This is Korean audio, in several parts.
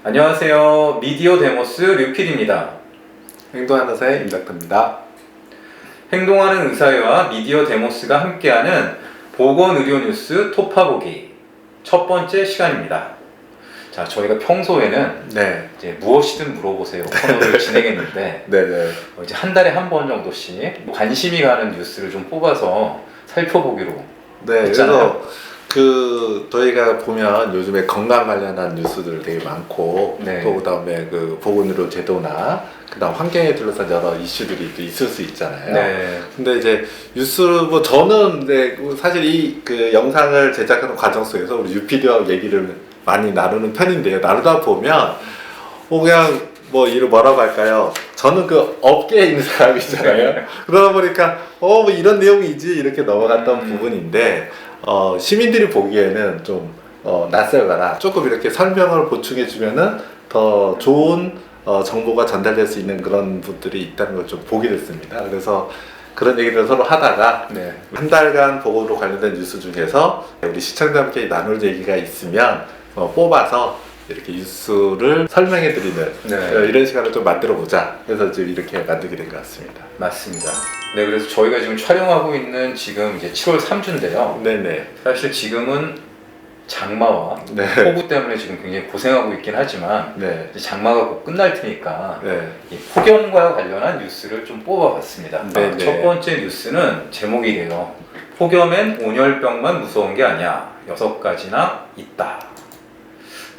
안녕하세요. 미디어 데모스 류필입니다. 행동하는 의사의 임닥터입니다. 행동하는 의사회와 미디어 데모스가 함께하는 보건의료뉴스 톱파보기 첫 번째 시간입니다. 자, 저희가 평소에는 네. 이제 무엇이든 물어보세요 코너를 진행했는데 네네. 이제 한 달에 한 번 정도씩 관심이 가는 뉴스를 좀 뽑아서 살펴보기로 네. 했잖아요. 그래서 저희가 보면 요즘에 건강 관련한 뉴스들 되게 많고 네. 또 그다음에 그 보건의료 제도나 그다음 환경에 둘러싼 여러 이슈들이 또 있을 수 있잖아요. 네. 근데 이제 뉴스 뭐 저는 사실 이 그 영상을 제작하는 과정 속에서 우리 유피디와 얘기를 많이 나누는 편인데요. 나누다 보면 그냥 이를 뭐라고 할까요? 저는 그 업계에 있는 사람이잖아요. 그러다 보니까 뭐 이런 내용이지 이렇게 넘어갔던 부분인데 시민들이 보기에는 좀 낯설거나 조금 이렇게 설명을 보충해 주면은 더 좋은 정보가 전달될 수 있는 그런 분들이 있다는 걸 좀 보게 됐습니다. 그래서 그런 얘기를 서로 하다가 네. 한 달간 보고로 관련된 뉴스 중에서 우리 시청자분께 나눌 얘기가 있으면 뽑아서 이렇게 뉴스를 설명해 드리는 네. 이런 시간을 좀 만들어 보자. 그래서 지금 이렇게 만들게 된 것 같습니다. 맞습니다. 네, 그래서 저희가 지금 촬영하고 있는 지금 이제 7월 3주인데요. 네네. 사실 지금은 장마와 네. 폭우 때문에 지금 굉장히 고생하고 있긴 하지만 네. 이제 장마가 곧 끝날 테니까 네. 이 폭염과 관련한 뉴스를 좀 뽑아봤습니다. 네, 네. 첫 번째 뉴스는 제목이래요. 폭염엔 온열병만 무서운 게 아니야. 6가지나 있다.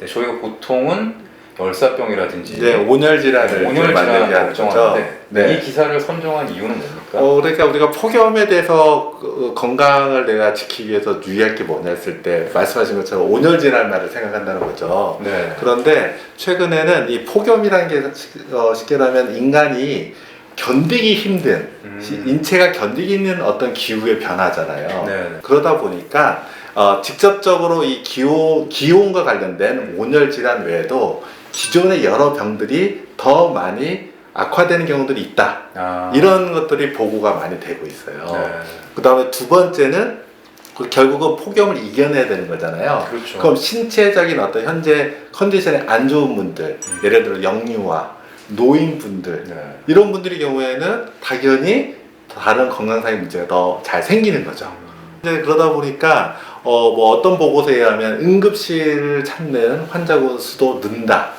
네, 저희가 보통은 열사병이라든지 이제 온열 질환을 온열 많이 질환 얘기하는 거죠. 걱정하는데 네. 이 기사를 선정한 이유는 뭡니까? 그러니까 우리가 폭염에 대해서 건강을 내가 지키기 위해서 유의할 게 뭐냐 했을 때 말씀하신 것처럼 온열 질환만을 생각한다는 거죠. 네. 그런데 최근에는 이 폭염이라는 게 쉽게 말하면 인간이 견디기 힘든 인체가 견디기 힘든 어떤 기후의 변화잖아요. 네. 그러다 보니까 직접적으로 이 기온과 관련된 온열 질환 외에도 기존의 여러 병들이 더 많이 악화되는 경우들이 있다. 이런 것들이 보고가 많이 되고 있어요. 네. 그 다음에 두 번째는 결국은 폭염을 이겨내야 되는 거잖아요. 그렇죠. 그럼 신체적인 어떤 현재 컨디션이 안 좋은 분들, 예를 들어 영유아, 노인분들, 네. 이런 분들의 경우에는 당연히 다른 건강상의 문제가 더 잘 생기는 거죠. 이제 그러다 보니까 어떤 보고서에 의하면 응급실을 찾는 환자 수도 는다.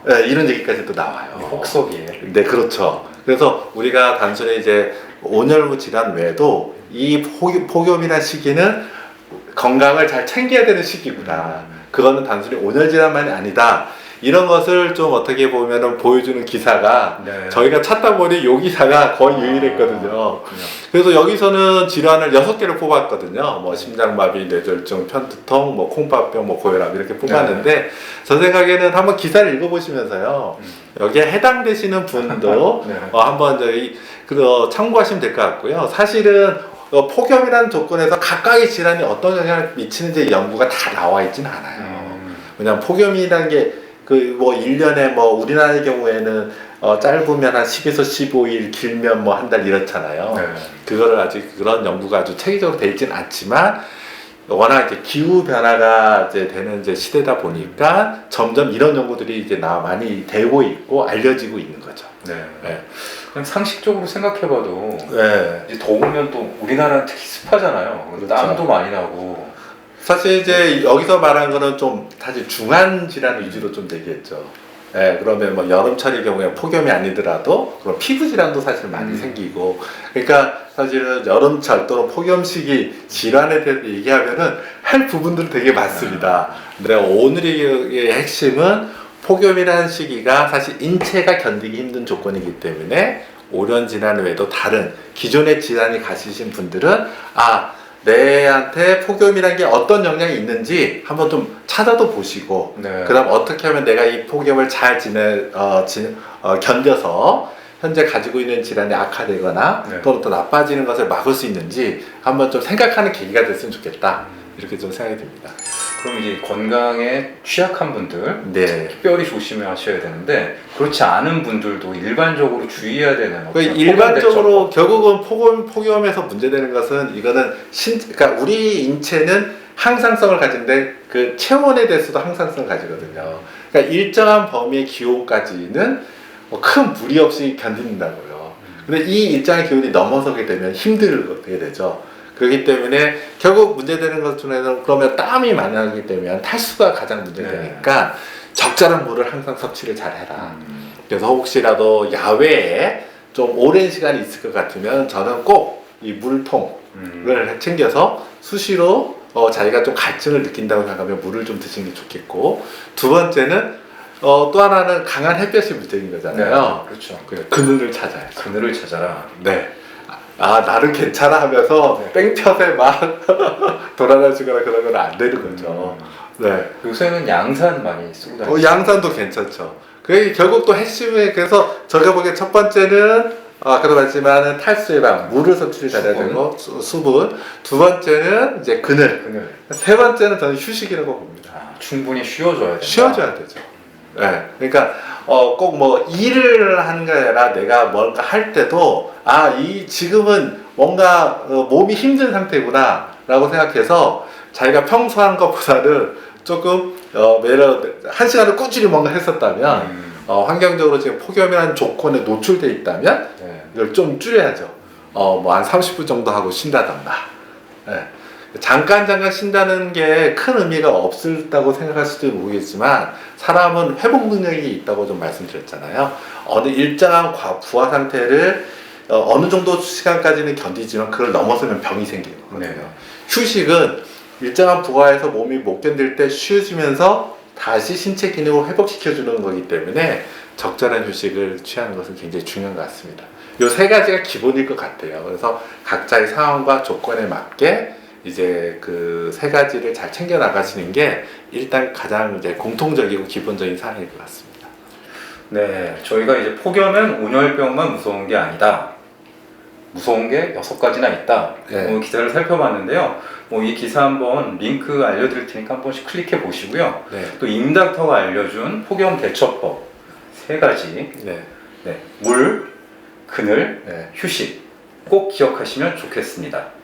네, 이런 얘기까지도 나와요. 혹서기에. 네, 그렇죠. 그래서 우리가 단순히 이제 온열무 질환 외에도 이 폭염이라는 시기는 건강을 잘 챙겨야 되는 시기구나. 그거는 단순히 온열 질환만이 아니다. 이런 것을 좀 어떻게 보면은 보여주는 기사가 네. 저희가 찾다 보니 이 기사가 거의 유일했거든요. 그래서 여기서는 질환을 6개를 뽑았거든요. 심장마비, 뇌졸중, 편두통, 콩팥병, 고혈압 이렇게 뽑았는데 저 생각에는 한번 기사를 읽어보시면서요. 여기에 해당되시는 분도 네. 한번 참고하시면 될 것 같고요. 사실은 폭염이라는 조건에서 각각의 질환이 어떤 영향을 미치는지 연구가 다 나와 있지는 않아요. 왜냐하면 폭염이라는 게 1년에 우리나라의 경우에는 짧으면 한 10에서 15일, 길면 한 달 이렇잖아요. 네. 그거를 아직 그런 연구가 아주 체계적으로 되어 있지는 않지만 워낙 이제 기후 변화가 이제 되는 이제 시대다 보니까 점점 이런 연구들이 이제 많이 되고 있고 알려지고 있는 거죠. 네. 네. 그냥 상식적으로 생각해봐도 네. 이제 더우면 또 우리나라는 특히 습하잖아요. 그렇죠. 땀도 많이 나고. 사실 이제 여기서 말한 거는 좀 사실 중한 질환 위주로 좀 되겠죠. 예, 그러면 여름철의 경우에 폭염이 아니더라도 그런 피부 질환도 사실 많이 생기고, 그러니까 사실은 여름철 또는 폭염 시기 질환에 대해서 얘기하면은 할 부분들은 되게 많습니다. 근데 오늘의 핵심은 폭염이라는 시기가 사실 인체가 견디기 힘든 조건이기 때문에 오랜 질환 외에도 다른 기존의 질환이 가지신 분들은 내한테 폭염이라는 게 어떤 영향이 있는지 한번 좀 찾아도 보시고, 네. 그 다음 어떻게 하면 내가 이 폭염을 잘 견뎌서 현재 가지고 있는 질환이 악화되거나 네. 또는 더 나빠지는 것을 막을 수 있는지 한번 좀 생각하는 계기가 됐으면 좋겠다. 이렇게 좀 생각이 듭니다. 그럼 이제 건강에 취약한 분들 네. 특별히 조심하셔야 되는데 그렇지 않은 분들도 일반적으로 주의해야 되는 그러니까 일반적으로 결국은 폭염에서 문제되는 것은 이거는 그러니까 우리 인체는 항상성을 가진데 그 체온에 대해서도 항상성을 가지거든요. 그러니까 일정한 범위의 기온까지는 큰 무리 없이 견딘다고요. 근데 이 일정한 기온이 넘어서게 되면 힘들게 되죠. 그렇기 때문에 결국 문제되는 것 중에는 그러면 땀이 많이 나기 때문에 탈수가 가장 문제되니까 적절한 물을 항상 섭취를 잘 해라. 그래서 혹시라도 야외에 좀 오랜 시간이 있을 것 같으면 저는 꼭 이 물통을 챙겨서 수시로 자기가 좀 갈증을 느낀다고 생각하면 물을 좀 드시는 게 좋겠고, 두 번째는 또 하나는 강한 햇볕이 문제인 거잖아요. 그렇죠. 그늘을 찾아야죠. 그늘을 찾아라. 네. 아, 나는 괜찮아 하면서 뺑볕에 막 돌아다니거나 그런 건 안 되는 거죠. 네. 요새는 양산 많이 쓰고 다니죠. 양산도 괜찮죠. 그게 결국 또 핵심에, 그래서 저가 보기에 첫 번째는 아까도 말했지만 탈수 예방, 물을 섭취를 잘해야 되고 수분. 두 번째는 이제 그늘. 세 번째는 저는 휴식이라고 봅니다. 충분히 쉬어줘야 된다. 쉬어줘야 되죠. 네. 그러니까 꼭 뭐 일을 하는 게 아니라 내가 뭔가 할 때도 지금은 뭔가 몸이 힘든 상태구나라고 생각해서 자기가 평소 하는 것보다는 조금 매일 한 시간을 꾸준히 뭔가 했었다면 환경적으로 지금 폭염이라는 조건에 노출돼 있다면 이걸 좀 줄여야죠. 뭐 한 30분 정도 하고 쉰다던가. 네. 잠깐 신다는 게 큰 의미가 없었다고 생각할 수도 모르겠지만, 사람은 회복 능력이 있다고 좀 말씀드렸잖아요. 어느 일정한 부하 상태를 어느 정도 시간까지는 견디지만 그걸 넘어서면 병이 생기거든요. 휴식은 일정한 부하에서 몸이 못 견딜 때 쉬어주면서 다시 신체 기능을 회복시켜주는 거기 때문에 적절한 휴식을 취하는 것은 굉장히 중요한 것 같습니다. 이 세 가지가 기본일 것 같아요. 그래서 각자의 상황과 조건에 맞게 이제 그 세 가지를 잘 챙겨 나가시는 게 일단 가장 이제 공통적이고 기본적인 사항일 것 같습니다. 네, 저희가 이제 폭염은 온열병만 무서운 게 아니다. 무서운 게 6가지나 있다. 기사를 살펴봤는데요. 이 기사 한번 링크 알려드릴 테니까 한 번씩 클릭해 보시고요. 또 임닥터가 알려준 폭염 대처법 3가지. 물, 그늘, 휴식 꼭 기억하시면 좋겠습니다.